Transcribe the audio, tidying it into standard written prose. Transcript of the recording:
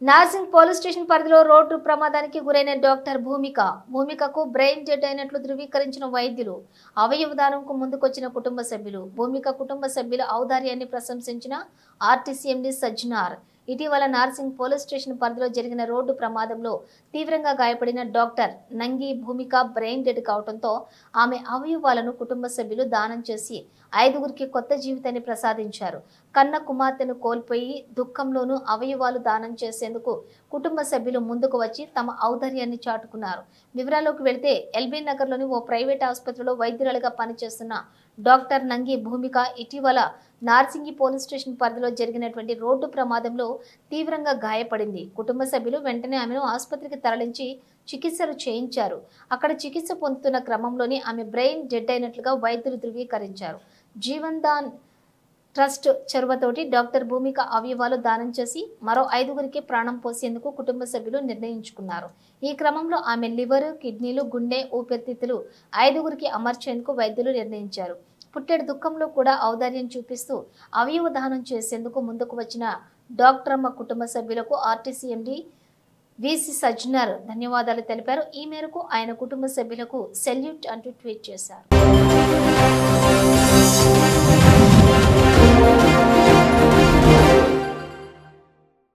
Narsingi police station పరిధిలో road ప్రమాదానికి గురైన డాక్టర్ భూమికకు బ్రెయిన్ డెడ్ అయినట్లు ధృవీకరించిన వైద్యులు, అవయవ దానంకు ముందుకొచ్చిన కుటుంబ సభ్యులు. భూమిక కుటుంబ సభ్యుల ఔదార్యాన్ని ప్రశంసించిన ఆర్టీసీ ఎండీ సజ్జనార్. ఇటీవల నార్సింగ్ పోలీస్ స్టేషన్ పరిధిలో జరిగిన రోడ్డు ప్రమాదంలో తీవ్రంగా గాయపడిన డాక్టర్ నంగి భూమిక బ్రెయిన్ డెడ్ కావడంతో ఆమె అవయవాలను కుటుంబ సభ్యులు దానం చేసి 5గురికి కొత్త జీవితాన్ని ప్రసాదించారు. కన్న కుమార్తెను కోల్పోయి దుఃఖంలోనూ అవయవాలు దానం చేసేందుకు కుటుంబ సభ్యులు ముందుకు వచ్చి తమ ఔదార్యాన్ని చాటుకున్నారు. వివరాల్లోకి వెళ్తే ఎల్బీ నగర్లోని ఓ ప్రైవేట్ ఆసుపత్రిలో వైద్యురాలుగా పనిచేస్తున్న డాక్టర్ నంగి భూమిక ఇటీవల నార్సింగి పోలీస్ స్టేషన్ పరిధిలో జరిగినటువంటి రోడ్డు ప్రమాదంలో తీవ్రంగా గాయపడింది. కుటుంబ సభ్యులు వెంటనే ఆమెను ఆసుపత్రికి తరలించి చికిత్సలు చేయించారు. అక్కడ చికిత్స పొందుతున్న క్రమంలోనే ఆమె బ్రెయిన్ డెడ్ అయినట్లుగా వైద్యులు ధృవీకరించారు. జీవన్ దాన్ ట్రస్ట్ చొరవతోటి డాక్టర్ భూమిక అవయవాలు దానం చేసి మరో 5గురికి ప్రాణం పోసేందుకు కుటుంబ సభ్యులు నిర్ణయించుకున్నారు. ఈ క్రమంలో ఆమె లివర్, కిడ్నీలు, గుండె, ఊపిరితిత్తులు 5గురికి అమర్చేందుకు వైద్యులు నిర్ణయించారు. పుట్టెడు దుఃఖంలో కూడా ఔదార్యం చూపిస్తూ అవయవ దానం చేసేందుకు ముందుకు వచ్చిన డాక్టరమ్మ కుటుంబ సభ్యులకు ఆర్టీసీ ఎండీ వీసీ సజ్జనార్ ధన్యవాదాలు తెలిపారు. ఈ మేరకు ఆయన కుటుంబ సభ్యులకు సెల్యూట్ అంటూ ట్వీట్ చేశారు.